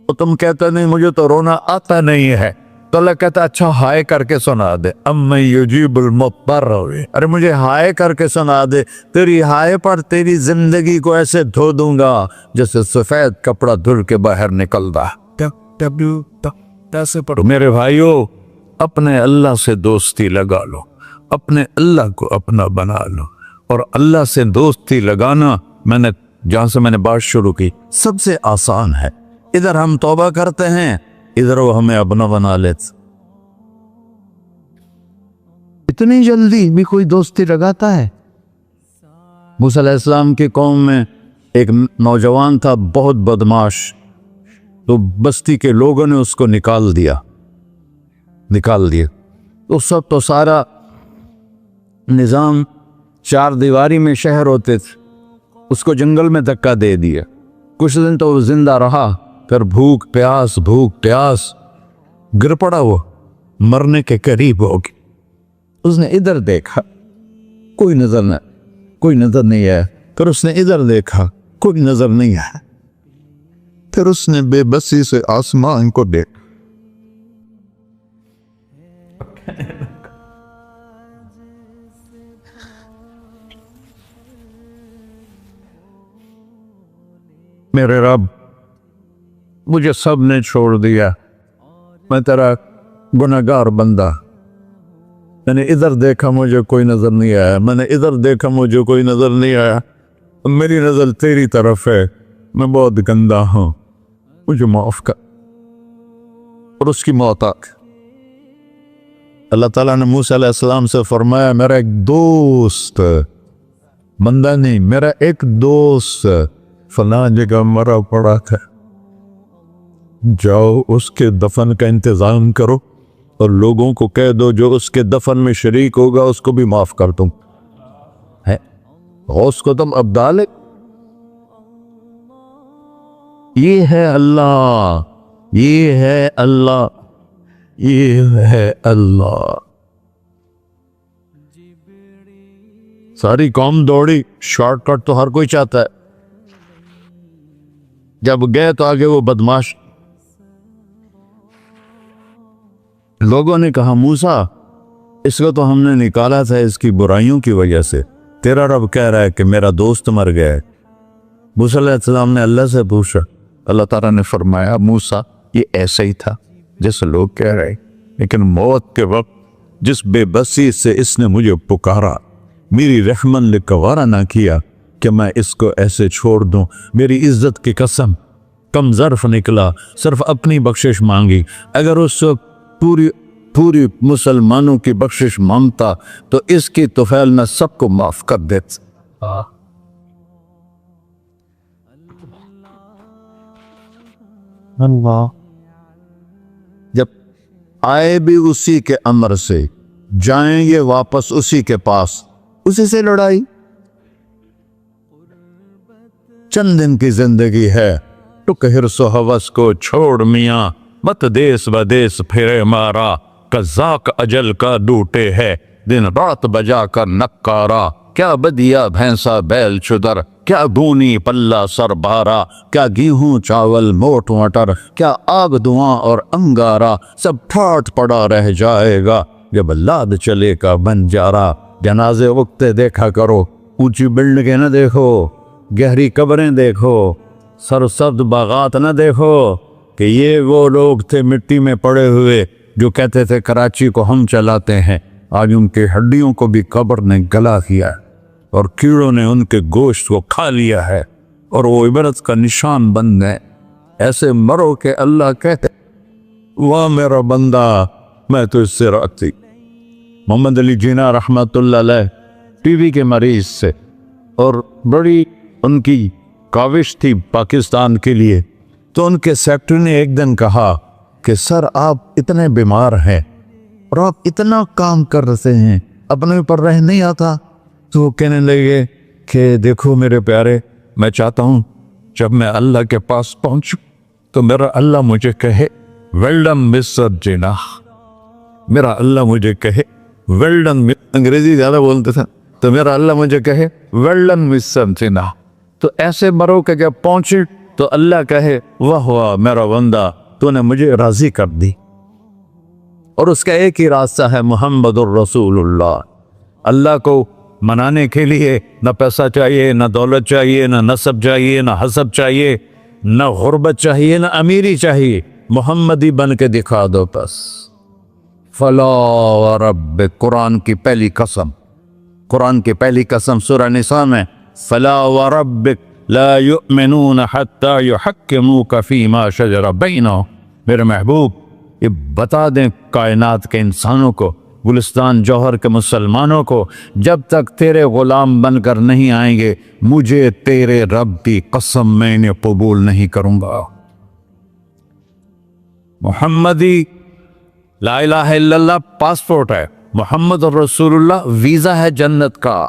تو تم کہتے نہیں مجھے تو رونا آتا نہیں ہے، تو اللہ کہتا اچھا ہائے کر کے سنا دے. اَمَّن یُجِیبُ الْمُضْطَرَّ، ارے مجھے ہائے کر کے سنا دے، تیری ہائے پر تیری زندگی کو ایسے دھو دوں گا جیسے سفید کپڑا دھل کے باہر نکلتا. میرے بھائیو، اپنے اللہ سے دوستی لگا لو، اپنے اللہ کو اپنا بنا لو. اور اللہ سے دوستی لگانا، جہاں سے میں نے بات شروع کی، سب سے آسان ہے. ادھر ہم توبہ کرتے ہیں، ادھر وہ ہمیں اپنا بنا لیتے. اتنی جلدی بھی کوئی دوستی لگاتا ہے؟ موسیٰ علیہ السلام کی قوم میں ایک نوجوان تھا بہت بدماش، تو بستی کے لوگوں نے اس کو نکال دیا. تو سارا نظام 4 دیواری میں شہر ہوتے تھے، اس کو جنگل میں دھکا دے دیا. کچھ دن تو وہ زندہ رہا، پھر بھوک پیاس گر پڑا، وہ مرنے کے قریب ہو گیا. اس نے ادھر دیکھا، کوئی نظر نہیں آیا. پھر اس نے ادھر دیکھا، کوئی نظر نہیں آیا. پھر اس نے بے بسی سے آسمان کو دیکھا. میرے رب، مجھے سب نے چھوڑ دیا، میں تیرا گناہگار بندہ. میں نے ادھر دیکھا مجھے کوئی نظر نہیں آیا، میں نے ادھر دیکھا مجھے کوئی نظر نہیں آیا. میری نظر تیری طرف ہے، میں بہت گندا ہوں، مجھے معاف کر. اور اس کی موت آ گئی. اللہ تعالیٰ نے موسیٰ علیہ السلام سے فرمایا میرا ایک دوست، بندہ نہیں، میرا ایک دوست فلاں جگہ مرا پڑا تھا، جاؤ اس کے دفن کا انتظام کرو اور لوگوں کو کہہ دو جو اس کے دفن میں شریک ہوگا اس کو بھی معاف کر دوں. غوث کو تم ابدال ہے. یہ ہے اللہ، یہ ہے اللہ، یہ ہے اللہ. ساری قوم دوڑی، شارٹ کٹ تو ہر کوئی چاہتا ہے. جب گئے تو آگے وہ بدماش. لوگوں نے کہا موسیٰ، اس کو تو ہم نے نکالا تھا اس کی برائیوں کی وجہ سے، تیرا رب کہہ رہا ہے کہ میرا دوست مر گیا ہے. موسیٰ علیہ السلام نے اللہ سے پوچھا، اللہ تعالیٰ نے فرمایا موسیٰ یہ ایسا ہی تھا جیسے لوگ کہہ رہے، لیکن موت کے وقت جس بے بسی سے اس نے مجھے پکارا، میری رحمت نے گوارا نہ کیا کہ میں اس کو ایسے چھوڑ دوں. میری عزت کی قسم، کم ظرف نکلا، صرف اپنی بخشش مانگی. اگر اس وقت پوری مسلمانوں کی بخشش مانگتا تو اس کی طفیل میں سب کو معاف کر دیتا. اللہ جب آئے بھی اسی کے امر سے، جائیں گے واپس اسی کے پاس، اسی سے لڑائی. چند دن کی زندگی ہے، ٹک حرص و ہوس کو چھوڑ میاں، مت دیس بدیس پھرے مارا، قزاق اجل کا ڈوٹے ہے، دن رات بجا کر نکارا. کیا بدیا بھینسا بیل چدر، کیا بونی پلہ سر بارا، کیا گیہوں چاول موٹ مٹر، کیا آگ دھواں اور انگارا، سب ٹھاٹ پڑا رہ جائے گا جب لاد چلے کا بن جارا. جنازے اگتے دیکھا کرو، اونچی بلڈنگیں نہ دیکھو، گہری قبریں دیکھو، سرسبز باغات نہ دیکھو کہ یہ وہ لوگ تھے مٹی میں پڑے ہوئے جو کہتے تھے کراچی کو ہم چلاتے ہیں. آج ان کے ہڈیوں کو بھی قبر نے گلا کیا ہے اور کیڑوں نے ان کے گوشت کو کھا لیا ہے اور وہ عبرت کا نشان بن گئے۔ ایسے مرو کہ اللہ کہتے واہ میرا بندہ میں تو اس سے راضی۔ محمد علی جناح رحمت اللہ علیہ ٹی وی کے مریض سے، اور بڑی ان کی کاوش تھی پاکستان کے لیے، تو ان کے سیکٹری نے ایک دن کہا کہ سر آپ اتنے بیمار ہیں اور آپ اتنا کام کر رہے ہیں، اپنے اوپر رہ نہیں آتا؟ تو وہ کہنے لگے کہ دیکھو میرے پیارے، میں چاہتا ہوں جب میں اللہ کے پاس پہنچوں تو میرا اللہ مجھے کہے ویل ڈن مسٹر جناح، میرا اللہ مجھے کہے ویل ڈن، انگریزی زیادہ بولتے تھے، تو میرا اللہ مجھے کہے ویل ڈن مسٹر جناح۔ تو ایسے مرو کہ جب پہنچے تو اللہ کہے واہ واہ میرا بندہ تو نے مجھے راضی کر دی۔ اور اس کا ایک ہی راستہ ہے محمد الرسول اللہ۔ اللہ کو منانے کے لیے نہ پیسہ چاہیے، نہ دولت چاہیے، نہ نسب چاہیے، نہ حسب چاہیے، نہ غربت چاہیے، نہ امیری چاہیے، محمدی بن کے دکھا دو بس۔ فلا ورب، قرآن کی پہلی قسم، قرآن کی پہلی قسم سورہ نساء میں، فلا وربک لا یؤمنون حتی یحکموک فیما شجر بینہم۔ میرے محبوب یہ بتا دیں کائنات کے انسانوں کو، گلستان جوہر کے مسلمانوں کو، جب تک تیرے غلام بن کر نہیں آئیں گے مجھے تیرے رب کی قسم میں انہیں قبول نہیں کروں گا۔ محمدی لا الہ الا اللہ پاسپورٹ ہے، محمد رسول اللہ ویزا ہے جنت کا۔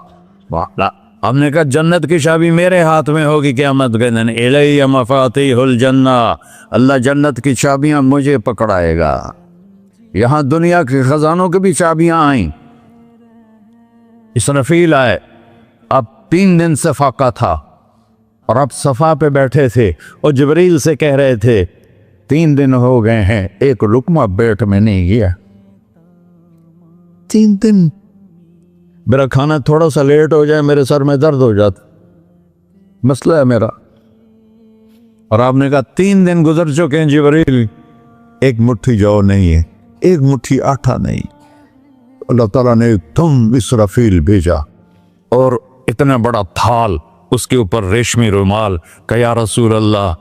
ہم نے کہا جنت کی چابی میرے ہاتھ میں ہوگی قیامت کے دن، الی مفاتیح الجنہ، اللہ جنت کی چابیاں مجھے پکڑائے گا۔ یہاں دنیا کے خزانوں کی بھی چابیاں آئیں۔ اسرافیل آئے، اب 3 دن سے فاقہ تھا اور اب صفا پہ بیٹھے تھے اور جبریل سے کہہ رہے تھے 3 دن ہو گئے ہیں ایک لقمہ پیٹ میں نہیں گیا۔ 3 دن میرا کھانا تھوڑا سا لیٹ ہو جائے میرے سر میں درد ہو جاتا، مسئلہ ہے میرا۔ اور آپ نے کہا 3 دن گزر چکے ہیں جبریل، ایک مٹھی جو نہیں ہے، ایک مٹھی آٹا نہیں۔ اللہ تعالیٰ نے تم اسرافیل بھیجا اور اتنا بڑا تھال، اس کے اوپر ریشمی رومال، کہ یا رسول اللہ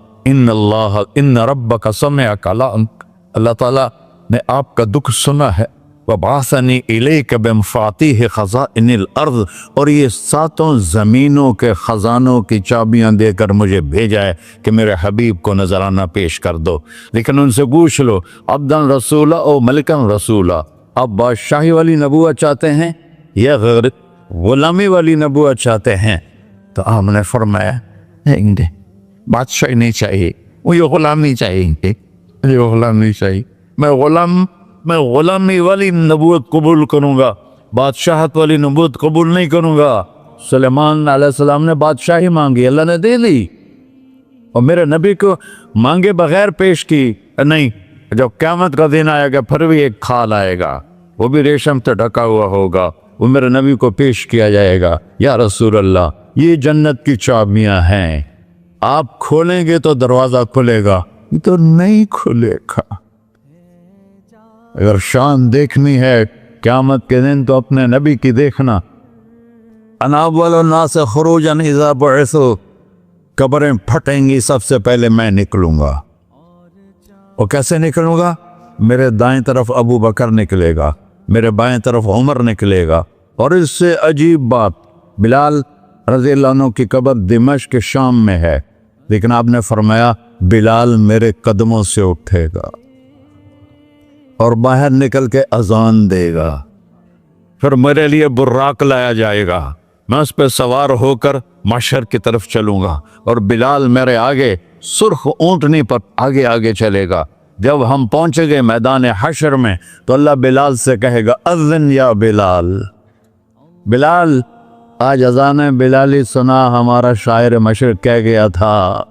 ان ربک سمع کلامک، اللہ تعالیٰ نے آپ کا دکھ سنا ہے، وَبَعَثَنِي إِلَيْكَ بِمَفَاتِيحِ خَزَائِنِ الْأَرْضِ، اور یہ 7 زمینوں کے خزانوں کی چابیاں دے کر مجھے بھیجا ہے کہ میرے حبیب کو نذرانہ پیش کر دو۔ لیکن ان سے پوچھ لو عبدًا رسولہ او ملکن رسولہ، آپ بادشاہی والی نبوت چاہتے ہیں یا غیر غلامی والی نبوت چاہتے ہیں؟ تو آپ نے فرمایا نہیں، بادشاہی نہیں چاہیے، مجھے غلامی چاہیے، مجھے غلامی چاہیے، میں غلامی والی نبوت قبول کروں گا، بادشاہت والی نبوت قبول نہیں کروں گا۔ سلیمان علیہ السلام نے بادشاہی مانگی، اللہ نے دے دی، اور میرے نبی کو مانگے بغیر پیش کی نہیں۔ جب قیامت کا دن آئے گا پھر بھی ایک کھال آئے گا، وہ بھی ریشم سے ڈھکا ہوا ہوگا، وہ میرے نبی کو پیش کیا جائے گا، یا رسول اللہ یہ جنت کی چابیاں ہیں، آپ کھولیں گے تو دروازہ کھلے گا، یہ تو نہیں کھلے گا۔ اگر شان دیکھنی ہے قیامت کے دن تو اپنے نبی کی دیکھنا۔ انا اول الناس خروجا اذا بعثوا، قبریں پھٹیں گی سب سے پہلے میں نکلوں گا۔ اور کیسے نکلوں گا؟ میرے دائیں طرف ابو بکر نکلے گا، میرے بائیں طرف عمر نکلے گا، اور اس سے عجیب بات، بلال رضی اللہ عنہ کی قبر دمشق کے شام میں ہے، لیکن آپ نے فرمایا بلال میرے قدموں سے اٹھے گا اور باہر نکل کے اذان دے گا، پھر میرے لیے براق لایا جائے گا، میں اس پہ سوار ہو کر محشر کی طرف چلوں گا، اور بلال میرے آگے سرخ اونٹنی پر آگے آگے چلے گا۔ جب ہم پہنچے گے میدان حشر میں تو اللہ بلال سے کہے گا اذن یا بلال۔ بلال، آج اذان بلالی سنا، ہمارا شاعر مشرق کہہ گیا تھا،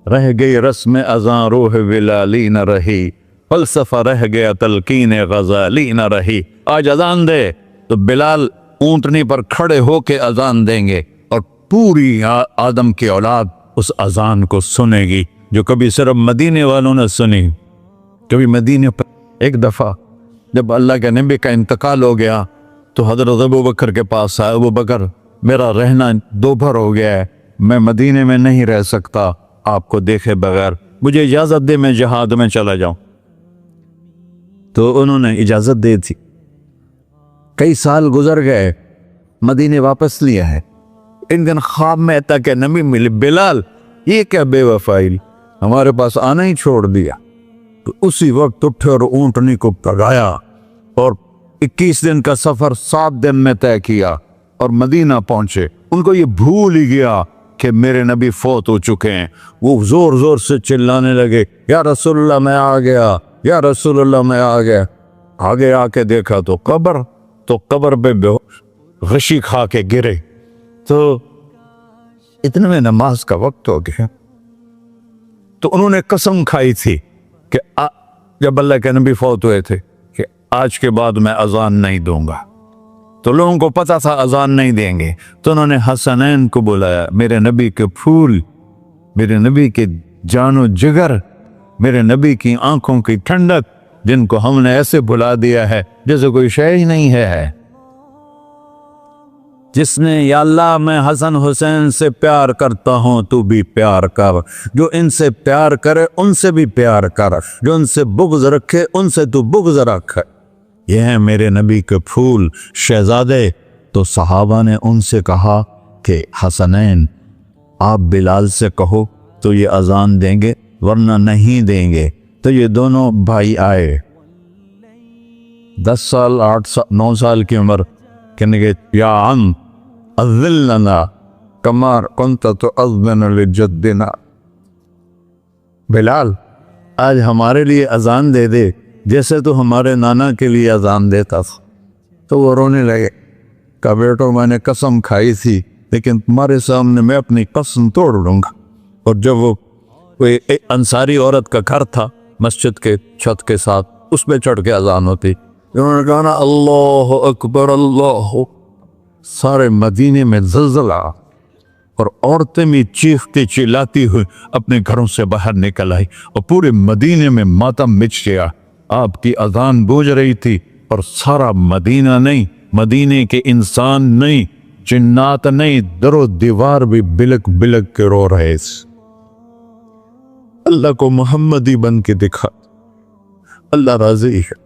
رہ گئی رسم اذان روح بلالی نہ رہی، فلسفہ رہ گیا تلقین غزالی نہ رہی۔ آج اذان دے تو بلال اونٹنی پر کھڑے ہو کے اذان دیں گے، اور پوری آدم کی اولاد اس اذان کو سنے گی، جو کبھی صرف مدینے والوں نے سنی۔ کبھی مدینے پر ایک دفعہ جب اللہ کے نبی کا انتقال ہو گیا تو حضرت ابو بکر کے پاس آیا، ابو بکر میرا رہنا دوپہر ہو گیا ہے، میں مدینے میں نہیں رہ سکتا آپ کو دیکھے بغیر، مجھے اجازت دے میں جہاد میں چلا جاؤں۔ تو انہوں نے اجازت دے دی۔ کئی سال گزر گئے، مدینے واپس لیا ہے۔ ایک دن خواب میں تھا کہ نبی ملے، بلال یہ کیا بے وفائی، ہمارے پاس آنا ہی چھوڑ دیا۔ تو اسی وقت اٹھے اور اونٹنی کو پگایا اور 21 دن کا سفر 7 دن میں طے کیا اور مدینہ پہنچے۔ ان کو یہ بھول ہی گیا کہ میرے نبی فوت ہو چکے ہیں۔ وہ زور زور سے چلانے لگے، یا رسول اللہ میں آ گیا، یا رسول اللہ میں آ گیا۔ آگے آ کے دیکھا تو قبر پہ غشی کھا کے گرے۔ تو اتنے میں نماز کا وقت ہو گیا۔ تو انہوں نے قسم کھائی تھی کہ جب اللہ کے نبی فوت ہوئے تھے کہ آج کے بعد میں اذان نہیں دوں گا۔ تو لوگوں کو پتا تھا اذان نہیں دیں گے، تو انہوں نے حسنین کو بلایا، میرے نبی کے پھول، میرے نبی کے جان و جگر، میرے نبی کی آنکھوں کی ٹھنڈک، جن کو ہم نے ایسے بلا دیا ہے جیسے کوئی شے ہی نہیں ہے۔ جس نے یا اللہ میں حسن حسین سے پیار کرتا ہوں تو بھی پیار کر، جو ان سے پیار کرے ان سے بھی پیار کر، جو ان سے بغض رکھے ان سے تو بغض رکھ۔ یہ ہیں میرے نبی کے پھول شہزادے۔ تو صحابہ نے ان سے کہا کہ حسنین آپ بلال سے کہو تو یہ اذان دیں گے، ورنہ نہیں دیں گے۔ تو یہ دونوں بھائی آئے، 10 سال 8 سال 9 سال کی عمر، کہنے گے یا عم اذن لنا کما کنت تؤذن لجدنا، بلال آج ہمارے لیے اذان دے دے جیسے تو ہمارے نانا کے لیے اذان دیتا تھا۔ تو وہ رونے لگے، کہا بیٹو میں نے قسم کھائی تھی لیکن تمہارے سامنے میں اپنی قسم توڑ لوں گا۔ اور جب وہ ایک انصاری عورت کا گھر تھا مسجد کے چھت کے ساتھ، اس پہ چڑھ کے اذان ہوتی، انہوں نے کہا نا اللہ اکبر اللہ، سارے مدینے میں زلزلہ، اور عورتیں بھی چیختی چلاتی ہوئی اپنے گھروں سے باہر نکل آئی، اور پورے مدینے میں ماتم مچ گیا۔ آپ کی اذان گونج رہی تھی اور سارا مدینہ نہیں، مدینے کے انسان نہیں، جنات نہیں، در و دیوار بھی بلک بلک کے رو رہے۔ اللہ کو محمدی بن کے دکھا، اللہ راضی ہے،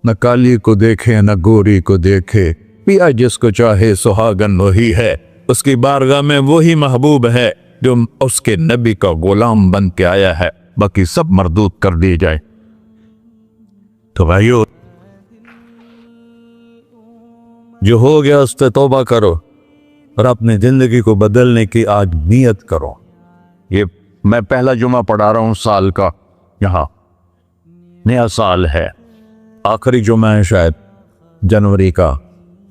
نہ کالی کو دیکھے نہ گوری کو دیکھے، پیا جس کو چاہے سہاگن وہی ہے، اس کی بارگاہ میں وہی محبوب ہے جو اس کے نبی کا غلام بن کے آیا ہے، باقی سب مردود کر دی جائے۔ تو بھائیو جو ہو گیا اس پہ توبہ کرو اور اپنی زندگی کو بدلنے کی آج نیت کرو۔ یہ میں پہلا جمعہ پڑھا رہا ہوں سال کا، یہاں نیا سال ہے، آخری جمعہ ہے شاید جنوری کا۔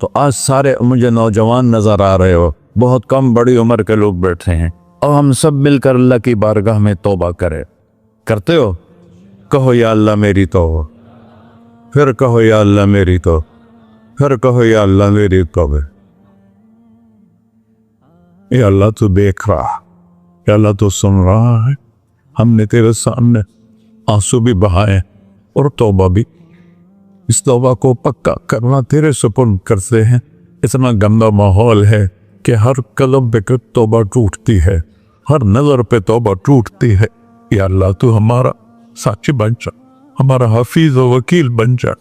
تو آج سارے مجھے نوجوان نظر آ رہے ہو، بہت کم بڑی عمر کے لوگ بیٹھے ہیں، اور ہم سب مل کر اللہ کی بارگاہ میں توبہ کرتے ہو؟ کہو یا اللہ میری توبہ، پھر کہو یا اللہ میری توبہ، پھر کہو یا اللہ میری توبہ۔ یا اللہ تو دیکھ رہا، یا اللہ تو سن رہا ہے، ہم نے تیرے سامنے آنسو بھی بہائے اور توبہ بھی، اس توبہ کو پکا کرنا تیرے سپرد کرتے ہیں۔ اتنا گندا ماحول ہے کہ ہر قدم پہ توبہ ٹوٹتی ہے، ہر نظر پہ توبہ ٹوٹتی ہے۔ یا اللہ تو ہمارا ساتھی بن جا، ہمارا حفیظ و وکیل بن جا۔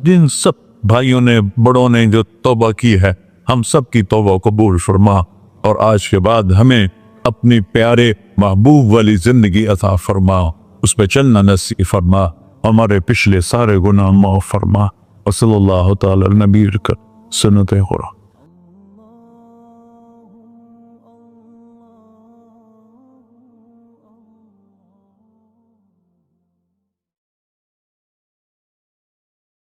جن سب بھائیوں نے بڑوں نے جو توبہ کی ہے، ہم سب کی توبہ قبول فرما، اور آج کے بعد ہمیں اپنی پیارے محبوب والی زندگی عطا فرما، اس پہ چلنا نصیب فرما، ہمارے پچھلے سارے گناہ معاف فرما۔ وصلی اللہ تعالی نبی سنت خورا۔